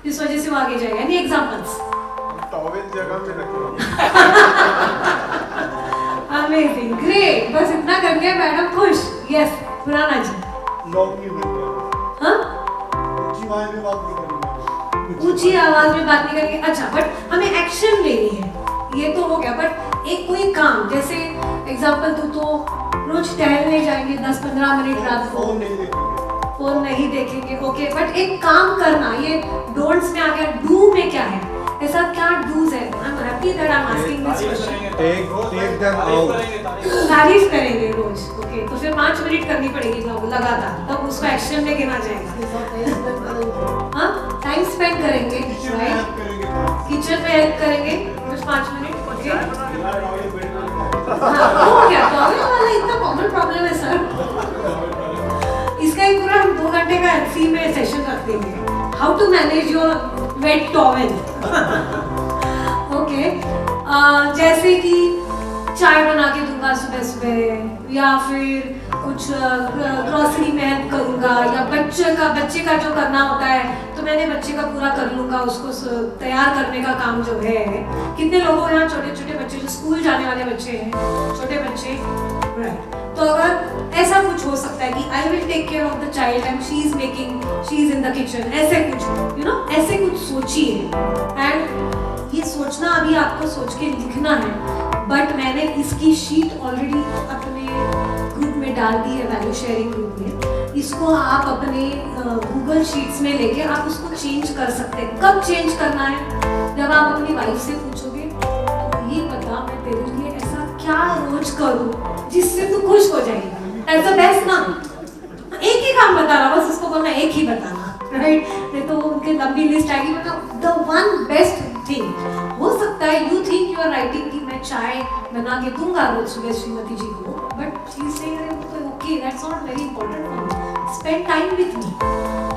इस वजह से वो आगे जाएगा। Any examples? टॉवेल जगह पे रखो। अमेजिंग, ग्रेट, बस इतना कर दिया मैडम खुश। यस पुराना जी। लॉन्ग नहीं बनता। हाँ, ऊंची आवाज में बात नहीं करेंगे। ऊंची आवाज में बात नहीं करेंगे। अच्छा, बट हमें एक्शन लेनी है, ये तो हो गया। बट एक कोई काम, जैसे एग्जांपल दूं तो रोज टहलने जाएंगे 10-15 मिनट रात को, फोन नहीं देखेंगे। फोन नहीं देखेंगे, ओके। बट एक काम करना, ये डोंट्स में आ गया। डू में क्या है, ऐसा क्या डूज है? I am happy that I am asking this question. Take them out. तारीफ करेंगे रोज, ओके। तो फिर 5 मिनट करनी पड़ेगी लगातार, तब उसको एक्शन में गिना जाएगा। हाँ, टाइम स्पेंड करेंगे, राइट? किचन में हेल्प करेंगे रोज 5 मिनट, ओके। हो गया, टॉवेल वाला इतना कॉमन प्रॉब्लम है सर। इसका एक पूरा हम 2 घंटे का एलसी में सेशन रख देंगे, how to manage your wet towel. Okay, जैसे कि चाय बना के दूंगा सुबह सुबह, या फिर कुछ ग्रोसरी में हेल्प करूंगा, या बच्चे का जो करना होता है तो मैंने बच्चे का पूरा कर लूंगा, उसको तैयार करने का काम जो है। कितने लोगों यहाँ छोटे छोटे बच्चे जो स्कूल जाने वाले बच्चे हैं, छोटे बच्चे, राइट? तो अगर ऐसा कुछ हो सकता है कि I will take care of the child and she is in the kitchen, ऐसे कुछ ऐसे कुछ सोचिए। एंड ये सोचना अभी आपको सोच के लिखना है, बट मैंने इसकी शीट ऑलरेडी अपने ग्रुप में डाल दी है, वैल्यू शेयरिंग ग्रुप में। इसको आप अपने गूगल शीट्स में लेके आप उसको चेंज कर सकते हैं। कब चेंज करना है? जब आप अपनी वाइफ से पूछोगे तो ये बता, मैं तेरे लिए ऐसा क्या रोज करूं जिससे तू खुश हो जाएगी। दैट्स द बेस्ट ना। एक ही काम बताना, बस उसको बोलना एक ही बताना, राइट? नहीं तो उनकी लंबी लिस्ट आएगी। मतलब द वन बेस्ट थिंग हो सकता है, you think you are writing कि मैं चाय बना के दूंगा रोज सुबह श्रीमती जी को, but she is saying okay that's not very important for me, spend time with me.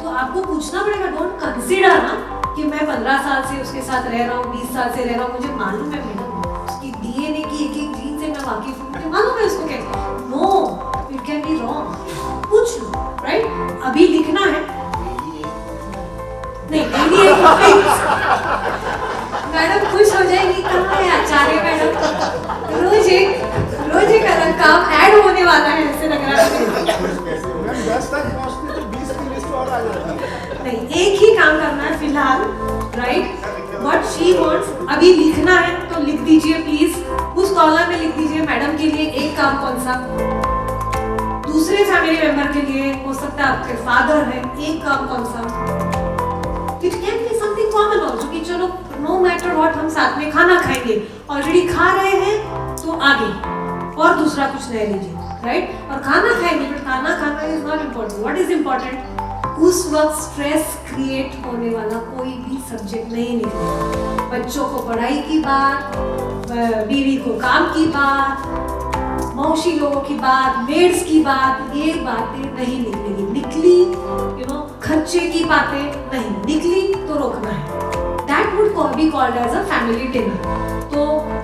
तो आपको पूछना पड़ेगा, डोंट कंसीडर ना कि मैं 15 साल से उसके साथ रह रहा हूँ, 20 साल से रह रहा हूँ, मुझे मालूम है मैडम उसकी डीएनए की एक एक जीन से मैं वाकिफ हूँ, मुझे मालूम है उसको कैसे। No, it can be wrong. पूछ लो, राइट? अभी लिखना है, नहीं डेली मैडम खुश हो जाएगी। कहाँ है आचार्य मैडम? रोज एक अलग काम ऐड होने वाला है, ऐसे लग रहा है। मैम 10 तक पहुंचने तो 20 की लिस्ट और आ जाती है। नहीं, एक ही काम करना है फिलहाल, राइट? व्हाट शी वांट्स अभी लिखना है, तो लिख दीजिए प्लीज। उस कॉलम में लिख दीजिए मैडम के लिए एक काम कौन सा, दूसरे फैमिली मेंबर के लिए हो सकता है आपके फादर है, एक काम कौन सा। It can be something common also कि चलो नो मैटर व्हाट हम साथ में खाना खाएंगे, ऑलरेडी खा रहे हैं तो आगे और दूसरा कुछ नहीं लीजिए, राइट? और खाना खाएंगे, बट खाना खाना is not important. What is important? उस वक्त स्ट्रेस क्रिएट होने वाला कोई भी सब्जेक्ट नहीं निकले। बच्चों को पढ़ाई की बात, बीवी को काम की बात, मौसी लोगों की बात, मेड्स की बात, ये बातें नहीं निकलेगी। निकली खर्चे की बातें नहीं निकली तो रोकना है। That would be called as a family dinner। तो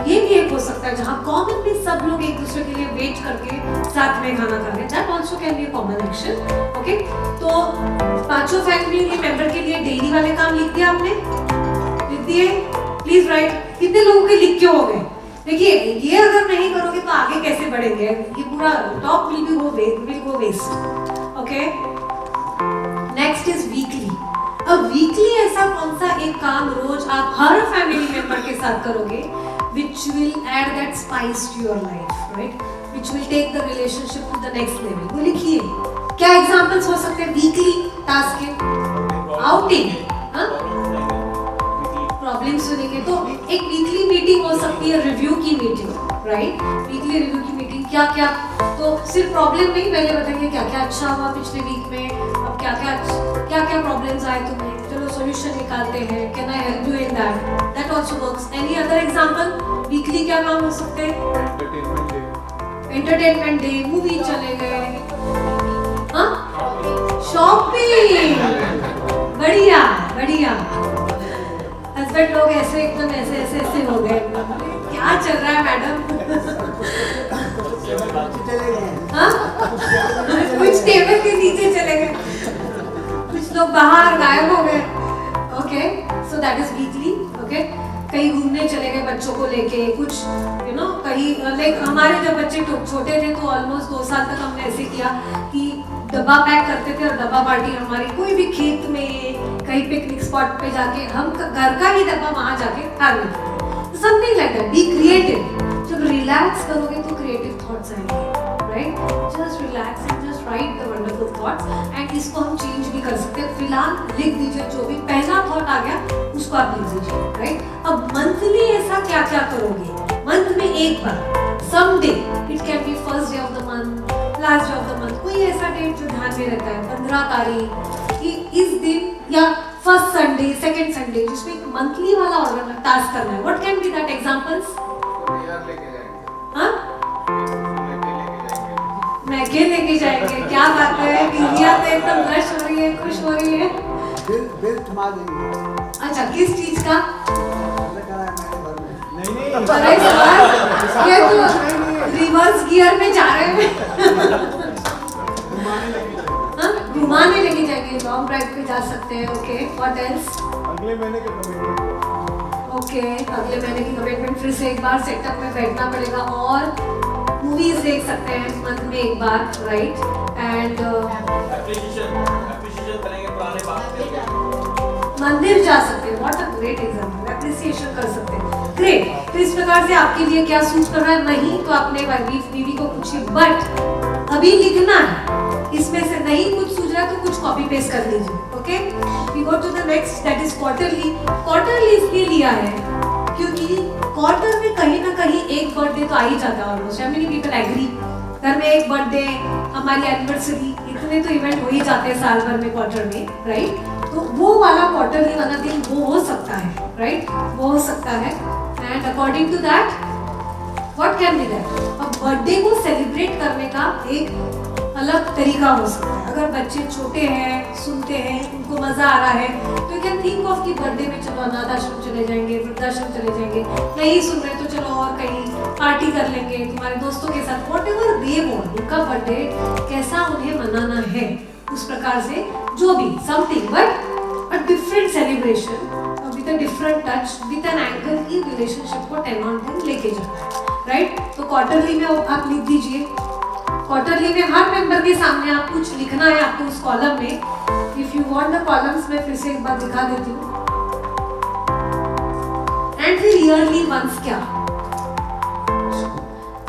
ये भी एक हो सकता है जहाँ कॉमनली सब लोग एक दूसरे के लिए वेट करके साथ में खाना खा रहे हैं। That also can be a common action, okay? तो 5 फैमिली मेंबर के लिए डेली वाले काम लिख दिया आपने? लिख दिए? Please right. कितने लोगों के लिख के हो गए? देखिए, ये अगर नहीं करोगे तो आगे कैसे बढ़ेंगे? ये पूरा top will go waste, okay? Next is weekly. अब वीकली ऐसा कौन सा एक काम रोज आप हर फैमिली मेंबर के साथ करोगे which will add that spice to your life, right? Which will take the relationship to the next level। वो लिखिए। क्या एग्जांपल्स हो सकते हैं वीकली टास्क के? आउटिंग, प्रॉब्लम सुनेंगे तो एक वीकली मीटिंग हो सकती है, रिव्यू की मीटिंग, राइट? वीकली रिव्यू की मीटिंग क्या क्या, तो सिर्फ प्रॉब्लम नहीं, पहले बताएंगे क्या क्या अच्छा हुआ पिछले वीक में, अब क्या क्या प्रॉब्लम्स आए तुम्हें, चलो सॉल्यूशन निकालते हैं, can I help you in that also works. Any other example? Weekly क्या काम हो सकते हैं? एंटरटेनमेंट डे, मूवी चले गए, हाँ, शॉपिंग, बढ़िया बढ़िया। हस्बैंड लोग ऐसे एकदम ऐसे हो गए, क्या चल रहा है मैडम? हाँ, कुछ टेबल के नीचे चले गए, कुछ लोग बाहर गायब हो गए, okay, so that is weekly. Okay, कहीं घूमने चले गए बच्चों को लेके, कुछ कहीं लाइक हमारे जब बच्चे छोटे थे तो ऑलमोस्ट 2 साल तक हमने ऐसे किया कि डब्बा पैक करते थे और डब्बा पार्टी हमारी कोई भी खेत में कहीं पिकनिक स्पॉट पे जाके हम घर का ही डब्बा वहां जाके खा लेते. Something like that. Be creative. जब रिलैक्स करोगे तो क्रिएटिव थॉट्स आएंगे, right? Just relax and just right the wonderful thoughts. And इसको हम चेंज भी कर सकते हैं. फिलहाल लिख दीजिए जो भी पहला थॉट आ गया उसको आप लिख दीजिए, राइट? अब मंथली ऐसा क्या क्या करोगे? मंथ में एक बार, some day, it can be first day of the month, last day of the month, कोई ऐसा डेट जो ध्यान में रहता है, 15 तारीख कि इस दिन, या फर्स्ट संडे, सेकंड संडे, जिसमें एक मंथली वाला ऑर्डर टास्क करना है. What can be that examples? हाँ, मैके लेके जाएंगे. क्या बात है, दीदिया तो एकदम ब्लश हो रही है, खुश हो रही है. बिल थमा देंगे. अच्छा, किस चीज का? नहीं अरे सर, ये तो रिवर्स गियर में जा रहे हैं. घुमाने लेके जाएंगे, लॉन्ग ड्राइव पे जा सकते हैं. Okay, what else? अगले महीने के कमिटमेंट. ओके, अगले महीने की कमिटमेंट. फिर से एक बार सेटअप में बैठना पड़ेगा और मूवीज देख सकते हैं मंथ में एक बार, राइट? एंड एप्रिशिएशन करेंगे पुराने बात के. मंदिर जा सकते हैं. What a great example. Appreciation कर सकते हैं. ग्रेट. तो इस प्रकार से आपके लिए क्या सूट कर रहा है? नहीं तो अपने बीवी को पूछिए. बट अभी लिखना है. इसमें से नहीं कुछ सूझ रहा है तो कुछ कॉपी पेस्ट कर लीजिए. Okay, we go to the next, that is quarterly. Quarterly इसलिए लिया है क्योंकि क्वार्टर में कहीं ना कहीं एक बर्थडे तो आ ही जाता है. Almost many people agree. घर में एक बर्थडे, हमारी एनिवर्सरी, इतने तो इवेंट हो ही जाते हैं साल भर में क्वार्टर में, राइट? तो वो वाला क्वार्टरली वाला दिन वो हो सकता है, राइट? वो हो सकता है. And according to that what can be that? अब बर्थडे को सेलिब्रेट करने का एक अलग तरीका हो सकता है. अगर बच्चे छोटे हैं, सुनते हैं, उनको मजा आ रहा है, तो यू कैन थिंक ऑफ कि बर्थडे में चलो अनाथ आश्रम चले जाएंगे, वृद्धाश्रम चले जाएंगे. नहीं सुन रहे तो चलो और कहीं पार्टी कर लेंगे तुम्हारे दोस्तों के साथ. व्हाटएवर दे वांट, उनका बर्थडे कैसा उन्हें मनाना है उस प्रकार से जो भी something, but a different celebration with a different touch, with an angle की रिलेशनशिप को 10 on 10 लेके जाना है, राइट? तो क्वार्टरली में आप लिख दीजिए. क्वार्टरली में हर मेंबर के सामने आप कुछ लिखना है आपको उस कॉलम में. If you want the columns मैं फिर से एक बार दिखा देती हूँ. एंड फिर ईयरली वंस क्या?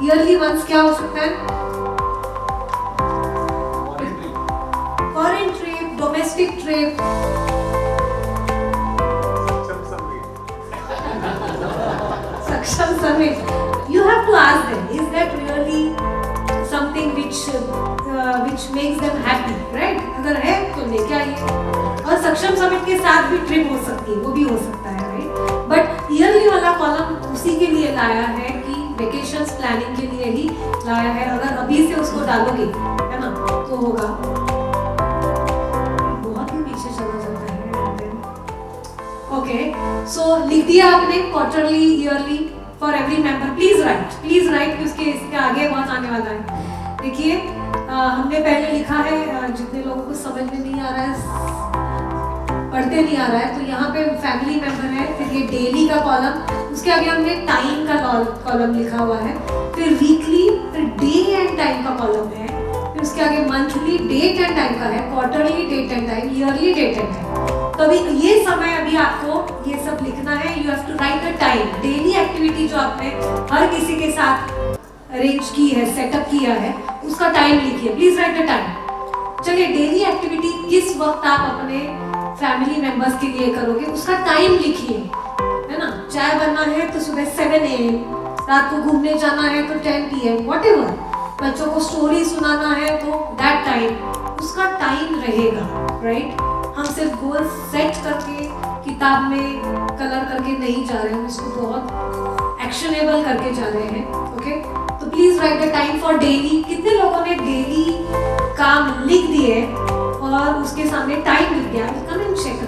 ईयरली वंस क्या हो सकता है? फॉरेन ट्रिप, डोमेस्टिक ट्रिप, सक्षम summit. You have to ask them, is that really something which makes them happy, right? अगर है तो लेके आइए. और सक्षम समिट के साथ भी ट्रिप हो सकती है, वो भी हो सकता है, राइट? बट ईयरली वाला कॉलम उसी के लिए लाया है कि वेकेशंस प्लानिंग के लिए ही लाया है. अगर अभी से उसको डालोगे, है ना, तो होगा. बहुत ही पीछे चला जाता है. ओके, सो लिख दिया आपने quarterly, yearly for every member. Please right उसके इसके आगे बहुत आने वाला है. देखिए, हमने पहले लिखा है, जितने लोगों को समझ में नहीं आ रहा है, पढ़ते नहीं आ रहा है, तो यहाँ पे फैमिली मेंबर है. फिर ये डेली का कॉलम, उसके आगे हमने टाइम का कॉलम लिखा हुआ है. फिर वीकली, फिर डे एंड टाइम का कॉलम है. फिर उसके आगे मंथली डेट एंड टाइम का है, quarterly date and time, yearly date and time. तो अभी ये समय अभी आपको ये सब लिखना है. You have to write the time. Daily activity जो आपने हर किसी के साथ अरेंज की है, सेटअप किया है, उसका टाइम लिखिए. Please right the time. चलिए, डेली एक्टिविटी किस वक्त आप अपने फैमिली मेंबर्स के लिए करोगे उसका टाइम लिखिए, है ना? चाय बनना है तो सुबह 7 AM, रात को घूमने जाना है तो 10 PM, व्हाटएवर. बच्चों को स्टोरी सुनाना है तो दैट टाइम, उसका टाइम रहेगा, राइट? हम सिर्फ गोल सेट करके किताब में कलर करके नहीं जा रहे हैं, इसको बहुत एक्शनेबल करके जा रहे हैं. ओके, तो please right the time for daily. कितने लोगों ने डेली काम लिख दिए और उसके सामने टाइम लिख दिया? Come and check.